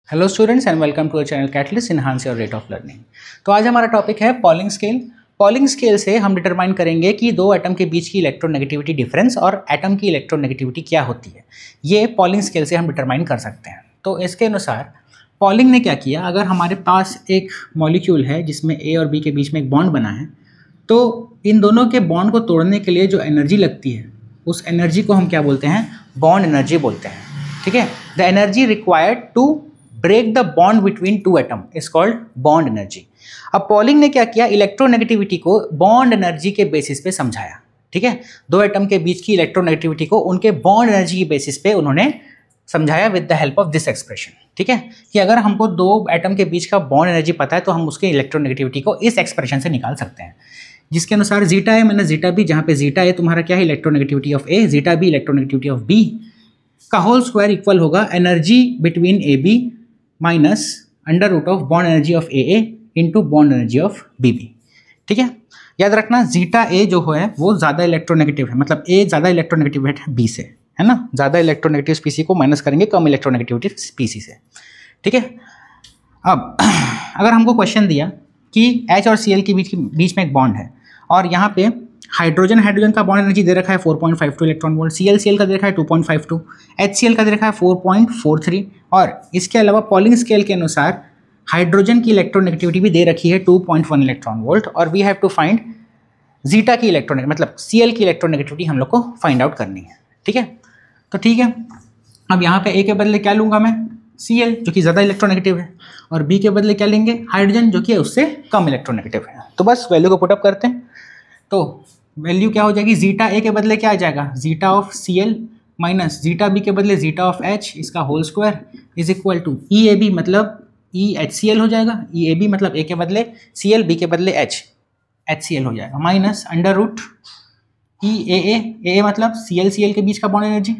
Hello students and welcome to a channel catalyst enhance your rate of learning. तो आज हमारा topic है polling scale. Polling scale से हम डिटरमाइन करेंगे कि दो एटम के बीच की इलेक्ट्रोनेगेटिविटी डिफरेंस और एटम की इलेक्ट्रोनेगेटिविटी क्या होती है, ये पॉलिंग स्केल से हम डिटरमाइन कर सकते हैं। तो इसके अनुसार पॉलिंग ने क्या किया, अगर हमारे पास एक मॉलिक्यूल है जिसमें ए और बी के बीच में एक बॉन्ड बना है, तो इन दोनों के बॉन्ड को तोड़ने के लिए जो एनर्जी लगती है उस एनर्जी को हम क्या बोलते हैं, बॉन्ड एनर्जी बोलते हैं। ठीक है, the energy required to break the bond between two atom is called bond energy. अब पॉलिंग ने क्या किया, इलेक्ट्रोनेगेटिविटी को बॉन्ड एनर्जी के बेसिस पे समझाया। ठीक है, दो एटम के बीच की इलेक्ट्रोनेगेटिविटी को उनके बॉन्ड एनर्जी के बेसिस पे उन्होंने समझाया with the help of this expression. ठीक है, कि अगर हमको दो एटम के बीच का बॉन्ड एनर्जी पता है तो हम उसके इलेक्ट्रोनेगेटिविटी को इस एक्सप्रेशन से निकाल सकते हैं, जिसके अनुसार zeta A minus zeta B, जहाँ पे जीटा ए तुम्हारा क्या है, electronegativity of A, zeta B electronegativity of B का होल स्क्वायर इक्वल होगा energy between A B minus under root of bond energy of A into bond energy of B B. ठीक है, याद रखना zeta ए जो है वो ज़्यादा इलेक्ट्रोनेगेटिव है, मतलब ए ज़्यादा इलेक्ट्रोनेगेटिव है बी से, है ना। ज़्यादा इलेक्ट्रोनेगेटिव स्पीसी को माइनस करेंगे कम इलेक्ट्रोनेगेटिविटी स्पीसी से। ठीक है, अब अगर हमको क्वेश्चन दिया कि एच और सी एल के बीच में एक बॉन्ड है और यहाँ पे हाइड्रोजन हाइड्रोजन का बॉन्ड एनर्जी दे रखा है 4.52 इलेक्ट्रॉन वोल्ट, सी एल का दे रखा है 2.52, HCl का दे रखा है 4.43, और इसके अलावा पॉलिंग स्केल के अनुसार हाइड्रोजन की इलेक्ट्रोनेगेटिविटी भी दे रखी है 2.1 इलेक्ट्रॉन वोल्ट, और we have to find zeta की मतलब Cl की इलेक्ट्रोनेगेटिविटी हम लोग को फाइंड आउट करनी है। ठीक है, तो ठीक है, अब यहाँ पे ए के बदले क्या लूँगा मैं, Cl जो कि ज़्यादा इलेक्ट्रोनेगेटिव है, और बी के बदले क्या लेंगे, हाइड्रोजन जो कि उससे कम इलेक्ट्रोनेगेटिव है। तो बस वैल्यू को पुटअप करते हैं, तो वैल्यू क्या हो जाएगी, जीटा ए के बदले क्या आ जाएगा, zeta of Cl minus zeta B के बदले जीटा ऑफ H, इसका whole square is equal to E A B मतलब ई HCl हो जाएगा, ई ए बी मतलब ए के बदले Cl, बी के बदले HCl हो जाएगा, minus under root E A मतलब Cl के बीच का bond energy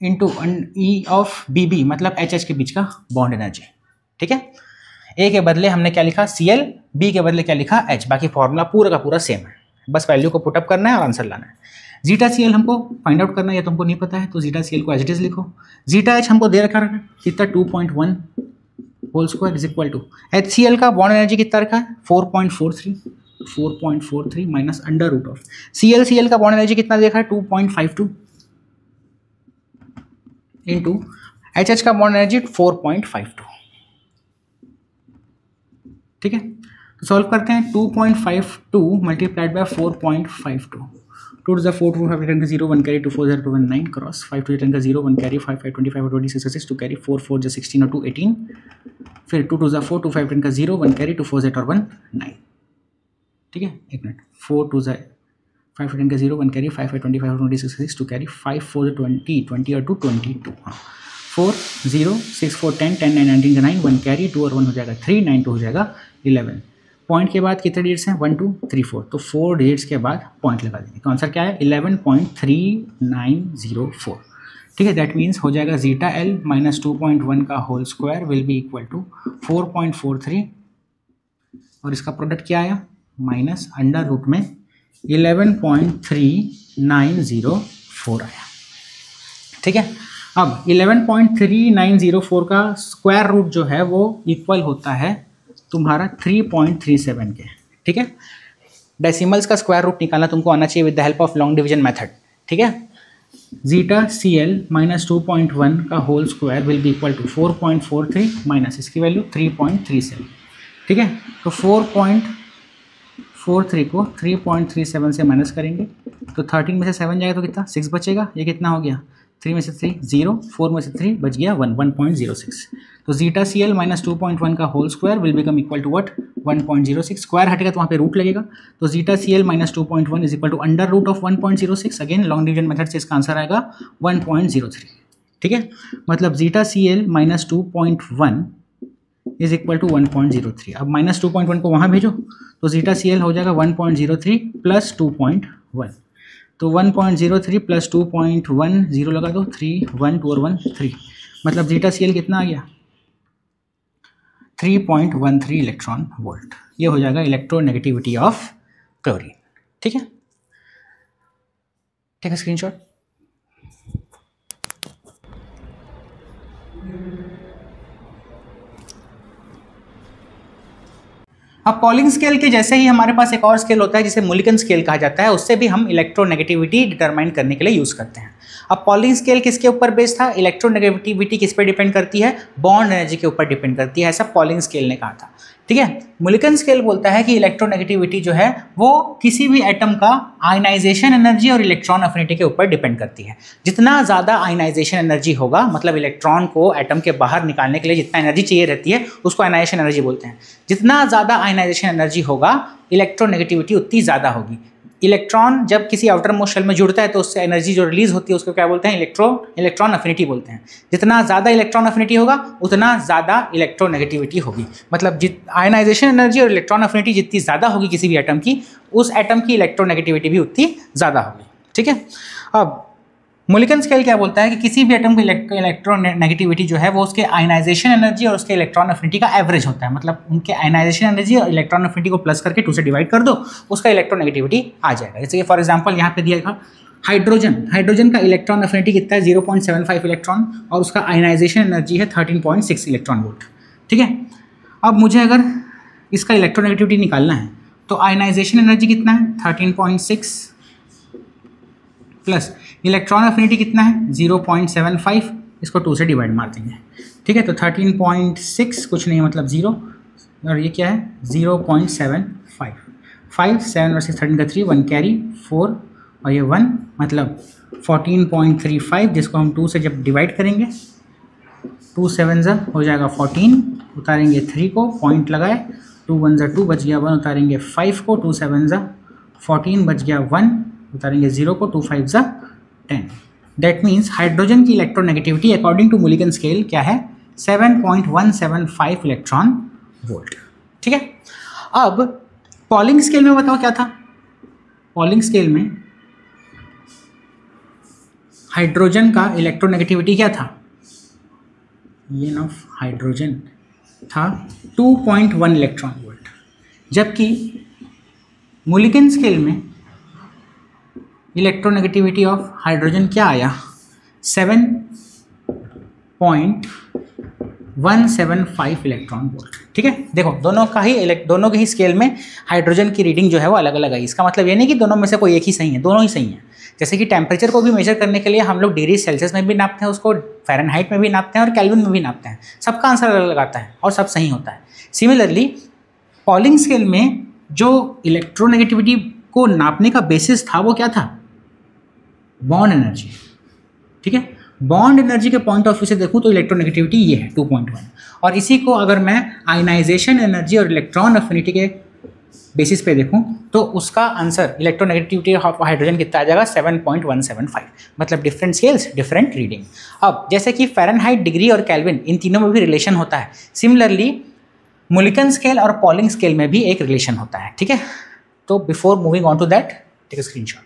into E of B B मतलब HH के बीच का बॉन्ड एनर्जी। ठीक है, ए के बदले हमने क्या लिखा Cl, बी के बदले क्या लिखा H, बाकी फॉर्मूला पूरा का पूरा सेम है, बस वैल्यू को पुटअप करना है और आंसर लाना है। जीटा Cl हमको फाइंड आउट करना है, या तुमको नहीं पता है तो जीटा Cl को एज इट इज लिखो। जीटा H हमको दे रखा है कितना 2.1 whole square is equal to HCl का बॉन्ड एनर्जी कितना रखा है 4.43 minus under root of Cl का बॉन्ड एनर्जी कितना देखा है 2.52 इंटू HH का बॉन्ड एनर्जी 4.52। ठीक है, तो सॉल्व करते हैं, 2.52 मल्टीप्लाइड बाय 4.52, 2 to the 4, 2 5 10 का 0 1 कैरी 2 4 0 2 1 9 क्रॉस 5 to the 10 का 0 1 कैरी 5 5 25 26 6 2 कैरी 4 4 जो 16 और 2 18, फिर 2 to the 4 2 5 10 का 0 1 कैरी 2 4 0 और 1 9। ठीक है, एक मिनट, 4 to the 5 10 का 0 1 कैरी 5 5 25 और 26 6 2 कैरी 5 4 20 20 और 2 22, हाँ 4 0 6 4 10 10 9 19 का 9 1 कैरी 2 और 1 हो जाएगा 3 9 2 हो जाएगा 11। पॉइंट के बाद कितने डिजिट्स हैं 1 2 3 4, तो 4 डिजिट्स के बाद पॉइंट लगा देंगे, तो आंसर क्या है 11.3904। ठीक है, दैट मीन्स हो जाएगा जीटा एल माइनस 2.1 का whole square will be equal to 4.43, और इसका प्रोडक्ट क्या आया माइनस अंडर रूट में 11.3904 आया। ठीक है, अब 11.3904 का स्क्वायर रूट जो है वो इक्वल होता है तुम्हारा 3.37 के। ठीक है, डेसिमल्स का स्क्वायर रूट निकालना तुमको आना चाहिए with the help of long division method. ठीक है, जीटा Cl माइनस 2.1 का whole square will be equal to 4.43 minus इसकी वैल्यू 3.37। ठीक है, तो 4.43 को 3.37 से माइनस करेंगे तो 13 में से 7 जाएगा तो कितना 6 बचेगा, ये कितना हो गया 3 में से 3 0, 4 में से 3 बच गया 1.06। तो जीटा Cl माइनस 2.1 का whole square will become equal to what 1.06, square हटेगा तो वहाँ पे रूट लगेगा, तो zeta Cl minus 2.1 is equal to under root of 1.06, again long division method से इसका आंसर आएगा 1.03। ठीक है, मतलब zeta Cl minus 2.1 is equal to 1.03। अब माइनस 2.1 को वहाँ भेजो तो जीटा Cl हो जाएगा 1.03 प्लस 2.1, तो 1.03 प्लस 2.1 0 लगा दो 3 1 2 और 1 3, मतलब जीटा Cl कितना आ गया 3.13 इलेक्ट्रॉन वोल्ट। ये हो जाएगा इलेक्ट्रोनेगेटिविटी ऑफ क्लोरीन। ठीक है, टेक अ स्क्रीनशॉट। अब पॉलिंग स्केल के जैसे ही हमारे पास एक और स्केल होता है जिसे मुलिकन स्केल कहा जाता है, उससे भी हम इलेक्ट्रोनेगेटिविटी डिटरमाइन करने के लिए यूज़ करते हैं। अब पॉलिंग स्केल किसके ऊपर बेस्ड था? इलेक्ट्रोनेगेटिविटी किस पे डिपेंड करती है? बॉन्ड एनर्जी के ऊपर डिपेंड करती है, ऐसा पॉलिंग स्केल ने कहा था। ठीक है, मुलिकन स्केल बोलता है कि इलेक्ट्रोनेगेटिविटी जो है वो किसी भी एटम का आयनाइजेशन एनर्जी और इलेक्ट्रॉन अफिनिटी के ऊपर डिपेंड करती है। जितना ज़्यादा आयनाइजेशन एनर्जी होगा, मतलब इलेक्ट्रॉन को एटम के बाहर निकालने के लिए जितना एनर्जी चाहिए रहती है उसको आयनाइजेशन एनर्जी बोलते हैं। जितना ज़्यादा आयनाइजेशन एनर्जी होगा इलेक्ट्रोनेगेटिविटी उतनी ज़्यादा होगी। इलेक्ट्रॉन जब किसी आउटर मोस्ट शेल में जुड़ता है तो उससे एनर्जी जो रिलीज होती है उसको क्या बोलते हैं? इलेक्ट्रॉन अफिनिटी बोलते हैं। जितना ज़्यादा इलेक्ट्रॉन अफिनिटी होगा उतना ज़्यादा इलेक्ट्रोनेगेटिविटी होगी। मतलब आयनाइजेशन एनर्जी और इलेक्ट्रॉन अफिनिटी जितनी ज़्यादा होगी किसी भी एटम की, उस एटम की इलेक्ट्रोनेगेटिविटी भी उतनी ज़्यादा होगी। ठीक है, अब मुलिकन स्केल क्या बोलता है कि किसी भी एटम की इलेक्ट्रोनेगेटिविटी जो है वो उसके आयनाइजेशन एनर्जी और उसके इलेक्ट्रॉन अफिनिटी का एवरेज होता है। मतलब उनके आयनाइजेशन एनर्जी और इलेक्ट्रॉन अफिनिटी को प्लस करके 2 से डिवाइड कर दो, उसका इलेक्ट्रोनेगेटिविटी आ जाएगा। जैसे कि फॉर एग्जांपल यहाँ पे दिया था हाइड्रोजन का इलेक्ट्रॉन अफिनिटी कितना है? 0.75 इलेक्ट्रॉन और उसका आयनाइजेशन एनर्जी है 13.6 इलेक्ट्रॉन वोल्ट। ठीक है, अब मुझे अगर इसका इलेक्ट्रोनेगेटिविटी निकालना है तो आयनाइजेशन एनर्जी कितना है? 13.6 प्लस इलेक्ट्रॉन अफिनिटी कितना है? 0.75, इसको 2 से डिवाइड मार देंगे। ठीक है, तो 13.6 कुछ नहीं है मतलब 0, और ये क्या है? 0.75। 5 7 वर्सेस 13 का 3, 1 कैरी 4 और ये 1 मतलब 14.35, जिसको हम 2 से जब डिवाइड करेंगे 2 7 हो जाएगा 14, उतारेंगे 3 को, पॉइंट लगाए, 2 1 2 बच गया 1, उतारेंगे 5 को, 2 7 14 बच गया 1, उतारेंगे 0 को, 2 5 10। दैट मीन्स हाइड्रोजन की electronegativity according to Mulliken scale क्या है? 7.175 इलेक्ट्रॉन वोल्ट। ठीक है, अब पॉलिंग स्केल में बताओ क्या था? पॉलिंग स्केल में हाइड्रोजन का इलेक्ट्रोनेगेटिविटी क्या था? ये ऑफ हाइड्रोजन था 2.1 इलेक्ट्रॉन वोल्ट, जबकि मुलिकन स्केल में इलेक्ट्रोनेगेटिविटी ऑफ हाइड्रोजन क्या आया? 7.175 इलेक्ट्रॉन वोल्ट। ठीक है, देखो दोनों के ही स्केल में हाइड्रोजन की रीडिंग जो है वो अलग अलग आई। इसका मतलब ये नहीं कि दोनों में से कोई एक ही सही है, दोनों ही सही हैं। जैसे कि टेम्परेचर को भी मेजर करने के लिए हम लोग डिग्री सेल्सियस में भी नापते हैं, उसको फ़ारेनहाइट में भी नापते हैं और केल्विन में भी नापते हैं। सबका आंसर अलग अलग आता है और सब सही होता है। सिमिलरली पॉलिंग स्केल में जो इलेक्ट्रोनेगेटिविटी को नापने का बेसिस था वो क्या था? Bond energy. ठीक है, बॉन्ड एनर्जी के पॉइंट ऑफ व्यू से देखूं तो इलेक्ट्रोनेगेटिविटी ये है 2.1, और इसी को अगर मैं आयनाइजेशन एनर्जी और इलेक्ट्रॉन अफिनिटी के बेसिस पे देखूं तो उसका आंसर इलेक्ट्रोनेगेटिविटी ऑफ हाइड्रोजन कितना आ जाएगा? 7.175। मतलब डिफरेंट स्केल्स डिफरेंट रीडिंग। अब जैसे कि फ़ारेनहाइट, डिग्री और केल्विन, इन तीनों में भी रिलेशन होता है। सिमिलरली मुलिकन स्केल और पॉलिंग स्केल में भी एक रिलेशन होता है। ठीक है, तो before moving on to that take a screenshot.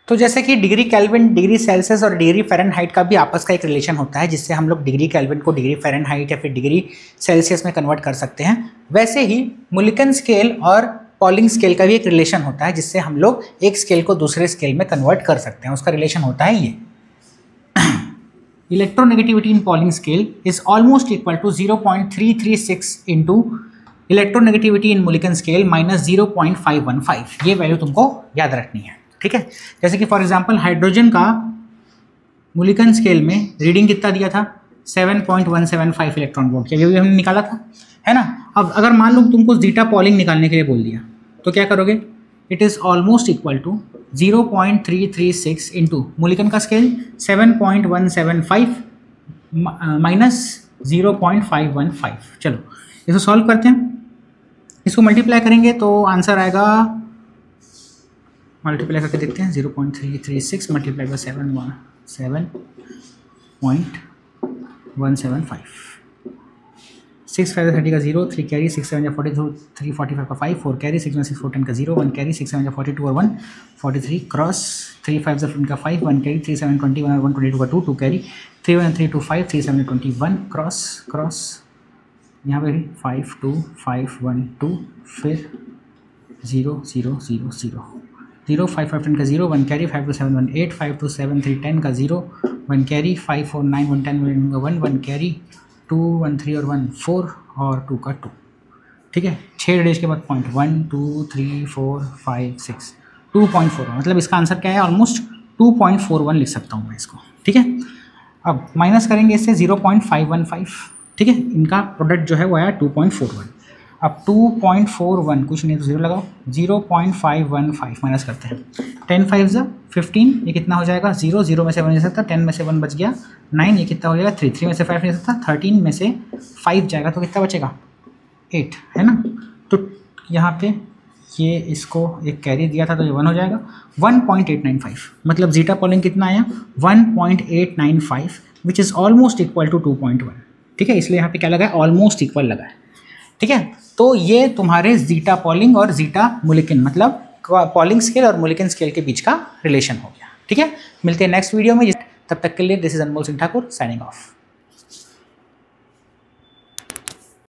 तो जैसे कि डिग्री केल्विन, डिग्री सेल्सियस और डिग्री फ़ारेनहाइट का भी आपस का एक रिलेशन होता है, जिससे हम लोग डिग्री केल्विन को डिग्री फ़ारेनहाइट या फिर डिग्री सेल्सियस में कन्वर्ट कर सकते हैं। वैसे ही मुलिकन स्केल और पॉलिंग स्केल का भी एक रिलेशन होता है, जिससे हम लोग एक स्केल को दूसरे स्केल में कन्वर्ट कर सकते हैं। उसका रिलेशन होता है ये, electronegativity in Pauling scale is almost equal to 0.336 into electronegativity in Mulliken scale minus 0.515। ये वैल्यू तुमको याद रखनी है। ठीक है, जैसे कि फॉर एग्जांपल हाइड्रोजन का मुलिकन स्केल में रीडिंग कितना दिया था? 7.175 इलेक्ट्रॉन वोल्ट। ये भी हमने निकाला था, है ना। अब अगर मान लो तुमको जीटा पॉलिंग निकालने के लिए बोल दिया तो क्या करोगे? It is almost equal to 0.336 into Mulliken का स्केल 7.175 माइनस 0.515। चलो इसको सॉल्व करते हैं। इसको मल्टीप्लाई करेंगे तो आंसर आएगा, मल्टीप्लाई करके देखते हैं, 0.336 मल्टीप्लाई बाई 7.175। 6 5 30 का 0, 3 कैरी, 6 7 42, 3 45 का 5, 4 कैरी, 6 1 6 4 10 का 0, 1 कैरी, 6 7 42 और 1 43 क्रॉस, 3 5 15 का 5, 1 कैरी, 3 7 21 और 1 22 का 2, 2 कैरी, 3 1 3 2 5, 3 7 21 क्रॉस क्रॉस, यहाँ पे भी 5 2 5 1 2, फिर 0 0 0 0 0 5 5 10 का 0, 1 कैरी, 5 2 7 1 8, 5 2 7 3 10 का 0, 1 कैरी, 5 4 9 1 10 1 1 कैरी, 2 1 3 और 1 4 और 2 का 2। ठीक है, 6 रेडियस के बाद पॉइंट 1 2 3 4 5 6 2.41, मतलब इसका आंसर क्या है, ऑलमोस्ट 2.41 लिख सकता हूँ मैं इसको। ठीक है, अब माइनस करेंगे इससे 0.515, ठीक है, इनका प्रोडक्ट जो है वो आया 2.41। अब 2.41 कुछ नहीं तो 0 लगाओ, 0.515 माइनस करते हैं, 10 5 15, ये कितना हो जाएगा, 0 0 में से 1 जा सकता, 10 में से 1 बच गया 9, ये कितना हो जाएगा 3 3 में से 5 नहीं जा सकता, 13 में से 5 जाएगा तो कितना बचेगा 8, है ना। तो यहाँ पे ये इसको एक कैरी दिया था तो ये 1 हो जाएगा, 1.895, मतलब जीटा पॉलिंग कितना आया 1.895 which is almost equal to 2.1। ठीक है, इसलिए यहाँ पे क्या लगा है, ऑलमोस्ट इक्वल लगा है। ठीक है, तो ये तुम्हारे जीटा पॉलिंग और जीटा मुलिकिन, मतलब पॉलिंग स्केल और मुलिकिन स्केल के बीच का रिलेशन हो गया। ठीक है, मिलते हैं नेक्स्ट वीडियो में, तब तक के लिए this is Anmol Singh Thakur signing off.